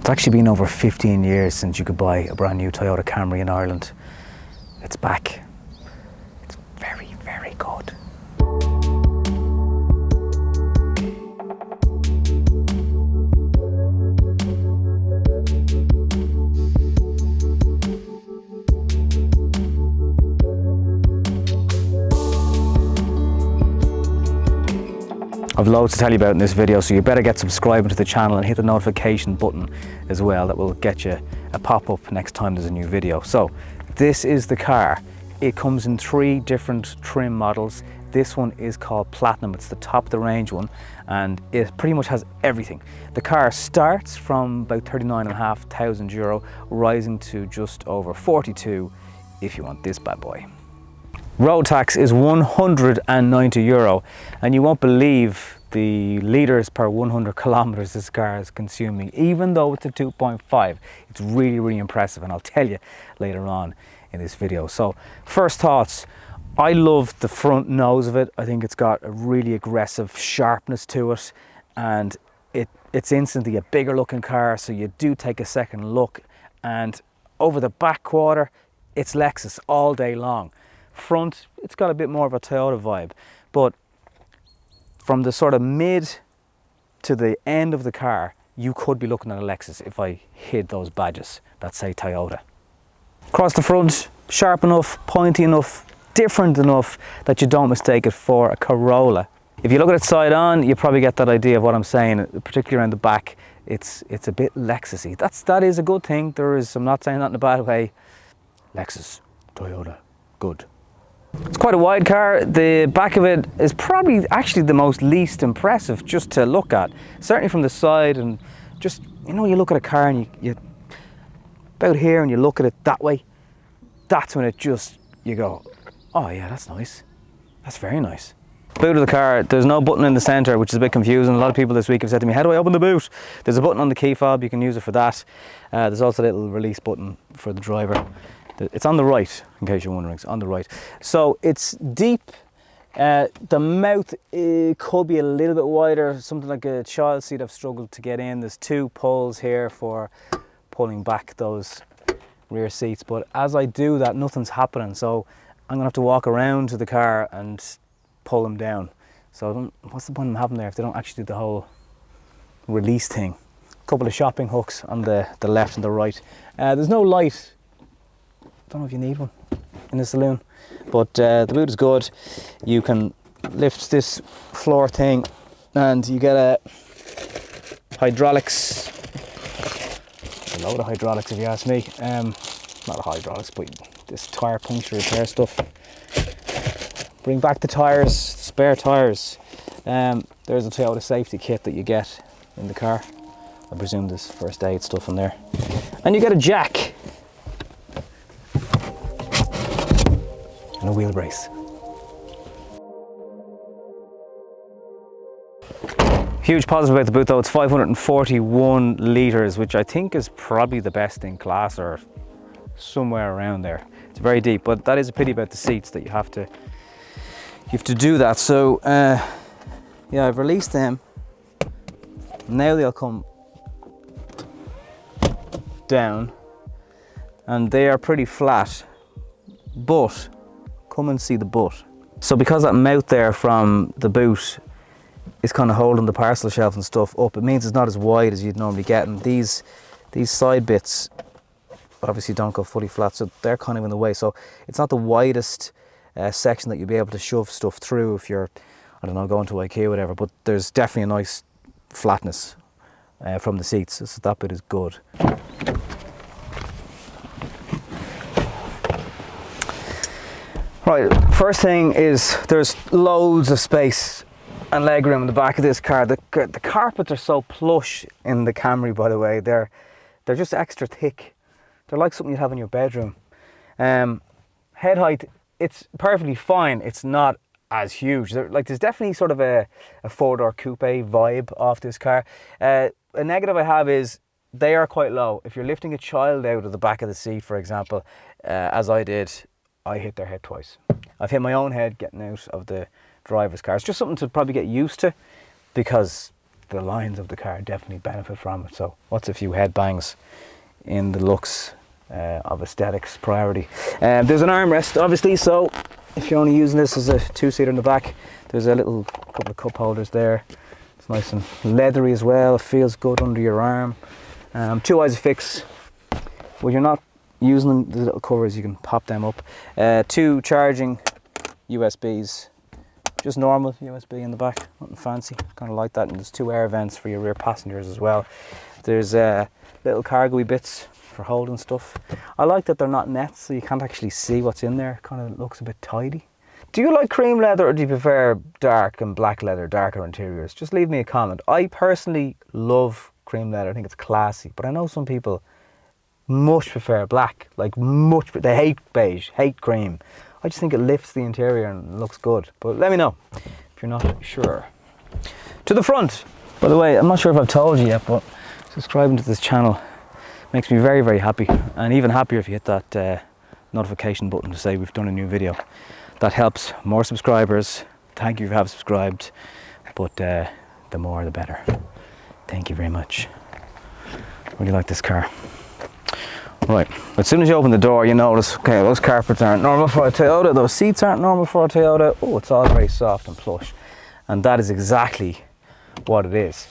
It's actually been over 15 years since you could buy a brand new Toyota Camry in Ireland. It's back. It's very, very good. I've loads to tell you about in this video, so you better get subscribing to the channel and hit the notification button as well. That will get you a pop-up next time there's a new video. So this is the car. It comes in 3 different trim models. This one is called Platinum. It's the top of the range one, and it pretty much has everything. The car starts from about 39,500 euro, rising to just over 42 if you want this bad boy. Road tax is 190 euro, and you won't believe the litres per 100 kilometers this car is consuming. Even though it's a 2.5, it's really, really impressive, and I'll tell you later on in this video. So first thoughts, I love the front nose of it. I think it's got a really aggressive sharpness to it, and it's instantly a bigger looking car, so you do take a second look. And over the back quarter, it's Lexus all day long. Front, it's got a bit more of a Toyota vibe, but from the sort of mid to the end of the car, you could be looking at a Lexus if I hid those badges that say Toyota. Across the front, sharp enough, pointy enough, different enough that you don't mistake it for a Corolla. If you look at it side on, you probably get that idea of what I'm saying, particularly around the back. It's a bit Lexus-y. That is a good thing. I'm not saying that in a bad way. Lexus, Toyota, good. It's quite a wide car. The back of it is probably actually the most least impressive just to look at. Certainly from the side, and just, you know, you look at a car and you about here and you look at it that way, that's when you go, oh yeah, that's nice. That's very nice. Boot of the car, there's no button in the center, which is a bit confusing. A lot of people this week have said to me, how do I open the boot? There's a button on the key fob, you can use it for that. There's also a little release button for the driver. It's on the right, in case you're wondering, it's on the right. So it's deep. The mouth could be a little bit wider, something like a child seat I've struggled to get in. There's 2 pulls here for pulling back those rear seats, but as I do that, nothing's happening. So I'm gonna have to walk around to the car and pull them down. So what's the point of having them there if they don't actually do the whole release thing? A couple of shopping hooks on the left and the right. There's no light. Don't know if you need one in the saloon, but the boot is good. You can lift this floor thing and you get a hydraulics, a load of hydraulics if you ask me. Not a hydraulics, but this tire puncture repair stuff. Bring back the tires, spare tires. There's a Toyota safety kit that you get in the car. I presume there's first aid stuff in there. And you get a jack. And a wheel brace. Huge positive about the boot though, it's 541 litres, which I think is probably the best in class or somewhere around there. It's very deep, but that is a pity about the seats that you have to do that. So yeah, I've released them. Now they'll come down and they are pretty flat, but come and see the butt. So because that mouth there from the boot is kind of holding the parcel shelf and stuff up, it means it's not as wide as you'd normally get, and these side bits obviously don't go fully flat, so they're kind of in the way. So it's not the widest section that you'll be able to shove stuff through if you're, I don't know, going to IKEA or whatever, but there's definitely a nice flatness from the seats, so that bit is good. Right, first thing is there's loads of space and legroom in the back of this car. The carpets are so plush in the Camry, by the way. They're just extra thick. They're like something you'd have in your bedroom. Head height, it's perfectly fine. It's not as huge. There's definitely sort of a 4-door coupe vibe off this car. A negative I have is they are quite low. If you're lifting a child out of the back of the seat, for example, as I did, I hit their head twice. I've hit my own head getting out of the driver's car. It's just something to probably get used to, because the lines of the car definitely benefit from it. So what's a few headbangs in the looks of aesthetics priority. There's an armrest obviously, so if you're only using this as a two-seater in the back, there's a little couple of cup holders there. It's nice and leathery as well. It feels good under your arm. Two Isofix. When you're not using them, the little covers, you can pop them up. Two charging USBs, just normal USB in the back, nothing fancy, kind of like that. And there's two air vents for your rear passengers as well. There's little cargo-y bits for holding stuff. I like that they're not nets, so you can't actually see what's in there. Kind of looks a bit tidy. Do you like cream leather, or do you prefer dark and black leather, darker interiors? Just leave me a comment. I personally love cream leather. I think it's classy, but I know some people much prefer black, like much. They hate beige, hate cream. I just think it lifts the interior and looks good. But let me know if you're not sure. To the front. By the way, I'm not sure if I've told you yet, but subscribing to this channel makes me very, very happy. And even happier if you hit that notification button to say we've done a new video. That helps more subscribers. Thank you if you have subscribed, but the more the better. Thank you very much. Really like this car. Right, as soon as you open the door, you notice, okay, those carpets aren't normal for a Toyota, those seats aren't normal for a Toyota. Oh, it's all very soft and plush. And that is exactly what it is.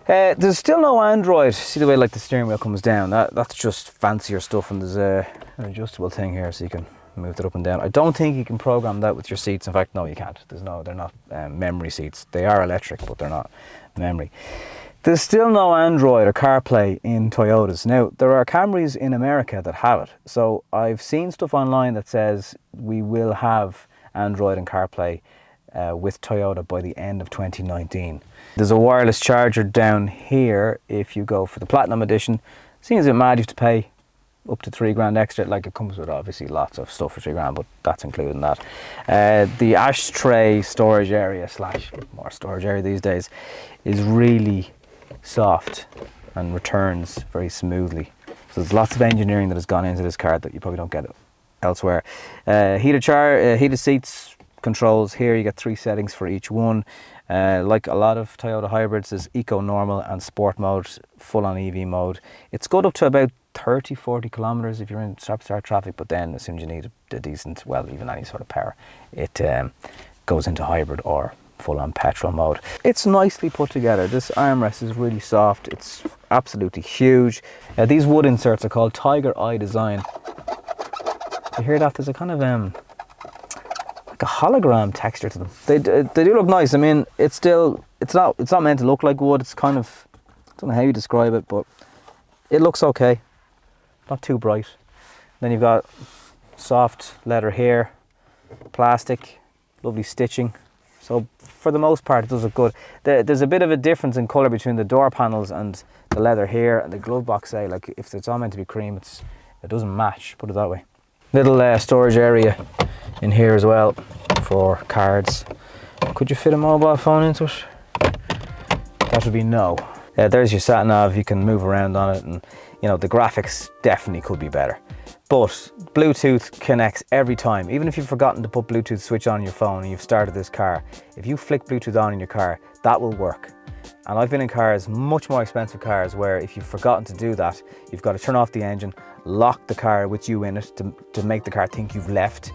There's still no Android. See the way like the steering wheel comes down? That's just fancier stuff, and there's an adjustable thing here so you can move it up and down. I don't think you can program that with your seats. In fact, no, you can't. They're not memory seats. They are electric, but they're not memory. There's still no Android or CarPlay in Toyotas. Now, there are Camrys in America that have it. So I've seen stuff online that says we will have Android and CarPlay with Toyota by the end of 2019. There's a wireless charger down here if you go for the Platinum Edition. Seems a bit mad you have to pay up to £3 extra. Like, it comes with obviously lots of stuff for £3, but that's including that. The ashtray storage area / more storage area these days is really soft and returns very smoothly. So there's lots of engineering that has gone into this car that you probably don't get elsewhere. Heated seats, controls here. You get 3 settings for each one. Like a lot of Toyota hybrids, there's Eco, Normal and Sport mode, full on EV mode. It's good up to about 30-40 kilometers if you're in stop-start traffic, but then as soon as you need a decent, well, even any sort of power, it goes into hybrid or full-on petrol mode. It's nicely put together. This armrest is really soft. It's absolutely huge. These wood inserts are called Tiger Eye design. You hear that? There's a kind of like a hologram texture to them. They do look nice. I mean, it's not meant to look like wood. It's kind of, I don't know how you describe it, but it looks okay. Not too bright. Then you've got soft leather here, plastic, lovely stitching. So for the most part, it does look good. There's a bit of a difference in colour between the door panels and the leather here and the glove box. Say, like, if it's all meant to be cream, it doesn't match. Put it that way. Little storage area in here as well for cards. Could you fit a mobile phone into it? That would be no. There's your sat nav. You can move around on it, and you know the graphics definitely could be better. But Bluetooth connects every time. Even if you've forgotten to put Bluetooth switch on your phone and you've started this car, if you flick Bluetooth on in your car, that will work. And I've been in cars, much more expensive cars, where if you've forgotten to do that, you've got to turn off the engine, lock the car with you in it to make the car think you've left,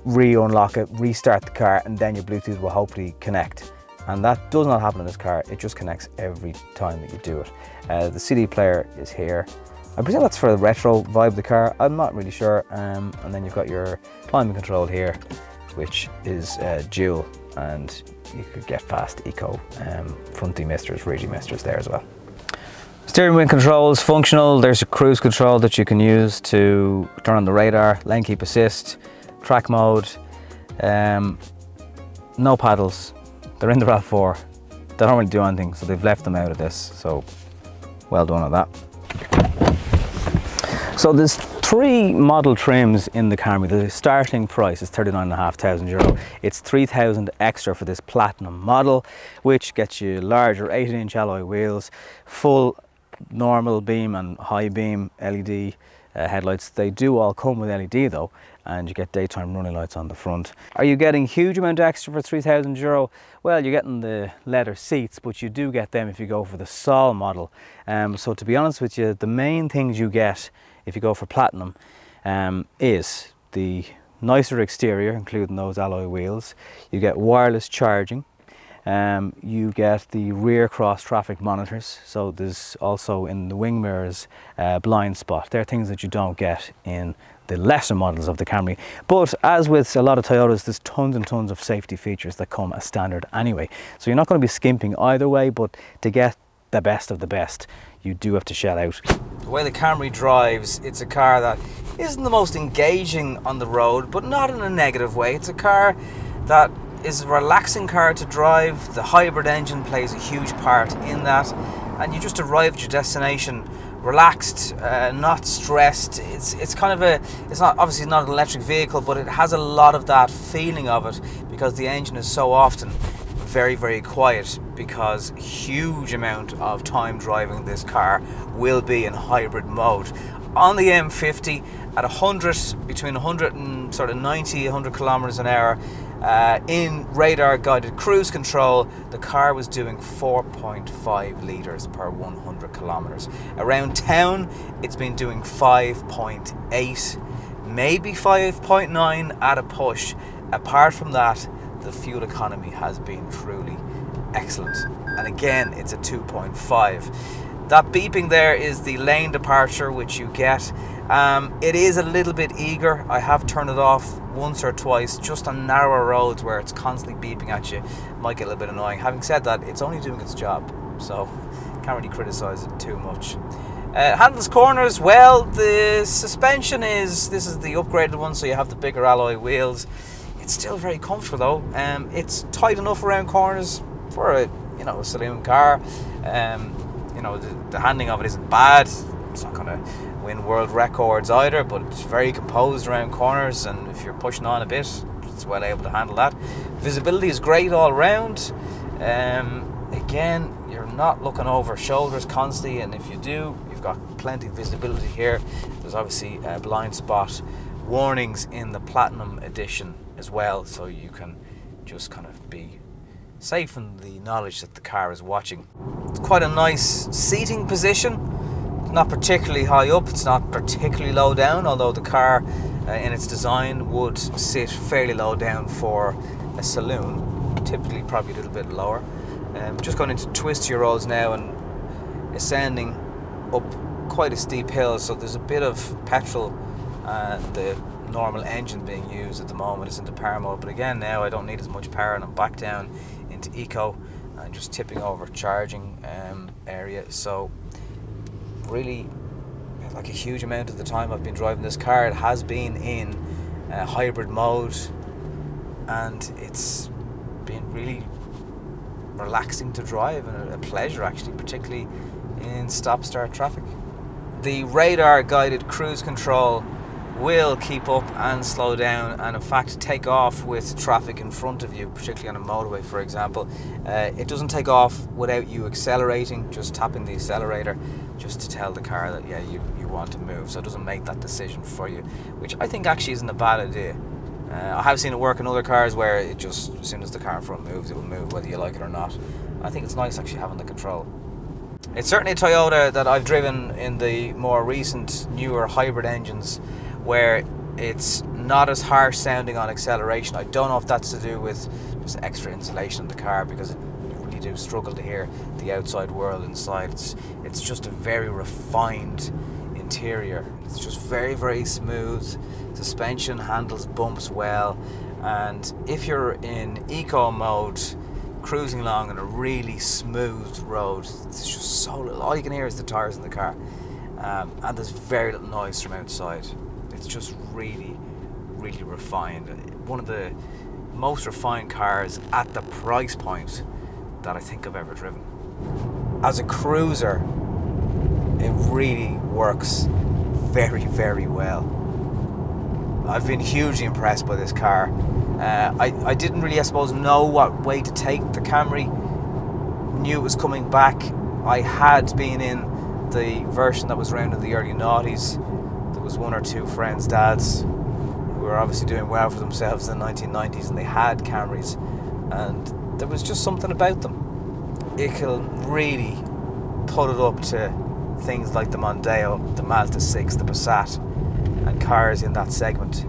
re-unlock it, restart the car, and then your Bluetooth will hopefully connect. And that does not happen in this car. It just connects every time that you do it. The CD player is here. I presume that's for the retro vibe of the car. I'm not really sure. And then you've got your climate control here, which is dual, and you could get fast eco front demisters, rear demisters there as well. Steering wheel controls functional. There's a cruise control that you can use to turn on the radar, lane keep assist, track mode. No paddles. They're in the RAV4. They don't really do anything, so they've left them out of this. So well done on that. So there's 3 model trims in the Camry. The starting price is €39,500. It's €3,000 extra for this Platinum model, which gets you larger 18-inch alloy wheels, full normal beam and high beam LED headlights. They do all come with LED though, and you get daytime running lights on the front. Are you getting huge amount extra for €3,000? Well, you're getting the leather seats, but you do get them if you go for the Sol model. So to be honest with you, the main things you get if you go for Platinum is the nicer exterior, including those alloy wheels. You get wireless charging. You get the rear cross traffic monitors, so there's also in the wing mirrors blind spot. They're things that you don't get in the lesser models of the Camry. But as with a lot of Toyotas, there's tons and tons of safety features that come as standard anyway. So you're not going to be skimping either way, but to get the best of the best, you do have to shell out. The way the Camry drives, it's a car that isn't the most engaging on the road, but not in a negative way. It's a car that is a relaxing car to drive. The hybrid engine plays a huge part in that, and you just arrive at your destination relaxed, not stressed. It's kind of it's not obviously not an electric vehicle, but it has a lot of that feeling of it because the engine is so often very quiet, because huge amount of time driving this car will be in hybrid mode. On the M50 at 100, between 100 and sort of 90, 100 kilometers an hour, in radar guided cruise control, the car was doing 4.5 litres per 100 kilometers. Around town, it's been doing 5.8, maybe 5.9 at a push. Apart from that, the fuel economy has been truly excellent. And again, it's a 2.5. That beeping there is the lane departure, which you get. It is a little bit eager. I have turned it off once or twice, just on narrower roads where it's constantly beeping at you. Might get a little bit annoying. Having said that, it's only doing its job, so can't really criticise it too much. Handles corners, well, the suspension this is the upgraded one, so you have the bigger alloy wheels. It's still very comfortable though. It's tight enough around corners for a saloon car. The handling of it isn't bad. It's not going to win world records either, but it's very composed around corners, and if you're pushing on a bit, it's well able to handle that. Visibility is great all round. Again, you're not looking over shoulders constantly, and if you do, you've got plenty of visibility here. There's obviously blind spot warnings in the Platinum edition as well, so you can just kind of be safe in the knowledge that the car is watching. It's quite a nice seating position. It's not particularly high up, it's not particularly low down, although the car in its design would sit fairly low down for a saloon, typically probably a little bit lower. Just going into twistier roads now and ascending up quite a steep hill, so there's a bit of petrol. The normal engine being used at the moment is into power mode, but again now I don't need as much power and I'm back down into eco and just tipping over charging area. So really, like a huge amount of the time I've been driving this car, it has been in hybrid mode, and it's been really relaxing to drive and a pleasure actually, particularly in stop-start traffic. The radar guided cruise control will keep up and slow down, and in fact take off with traffic in front of you, particularly on a motorway for example. It doesn't take off without you accelerating, just tapping the accelerator just to tell the car that yeah, you want to move, so it doesn't make that decision for you, which I think actually isn't a bad idea. I have seen it work in other cars where it just, as soon as the car in front moves, it will move whether you like it or not. I think it's nice actually having the control. It's certainly a Toyota that I've driven in the more recent, newer hybrid engines, where it's not as harsh sounding on acceleration. I don't know if that's to do with just extra insulation in the car, because you really do struggle to hear the outside world inside. It's just a very refined interior. It's just very smooth. Suspension handles bumps well, and if you're in eco mode, cruising along on a really smooth road, it's just so little. All you can hear is the tires in the car, and there's very little noise from outside. It's just really refined. One of the most refined cars at the price point that I think I've ever driven. As a cruiser, it really works very well. I've been hugely impressed by this car. I didn't really, I suppose, know what way to take the Camry. Knew it was coming back. I had been in the version that was around in the early noughties. There was one or two friends' dads who were obviously doing well for themselves in the 1990s, and they had Camrys, and there was just something about them. It can really put it up to things like the Mondeo, the Mazda 6, the Passat, and cars in that segment.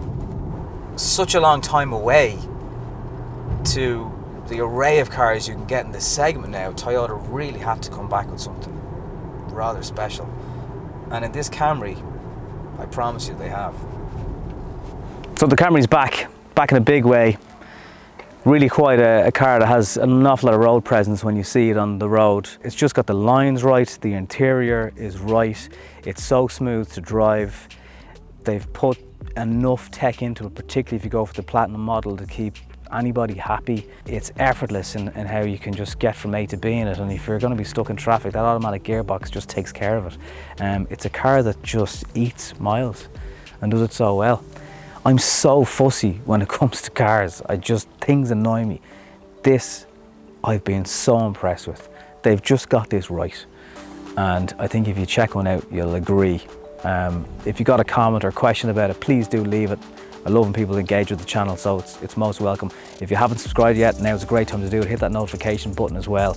Such a long time away to the array of cars you can get in this segment now. Toyota really had to come back with something rather special, and in this Camry, I promise you they have. So the Camry's back in a big way. Really quite a car that has an awful lot of road presence when you see it on the road. It's just got the lines right, the interior is right, it's so smooth to drive. They've put enough tech into it, particularly if you go for the Platinum model, to keep anybody happy. It's effortless in how you can just get from A to B in it, and if you're going to be stuck in traffic, that automatic gearbox just takes care of it. It's a car that just eats miles and does it so well. I'm so fussy when it comes to cars. Things annoy me. This, I've been so impressed with. They've just got this right, and I think if you check one out, you'll agree. If you got a comment or question about it, please do leave it. I love when people engage with the channel, so it's most welcome. If you haven't subscribed yet, now's a great time to do it. Hit that notification button as well.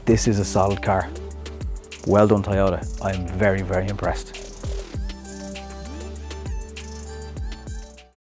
This is a solid car. Well done, Toyota. I'm very, very impressed.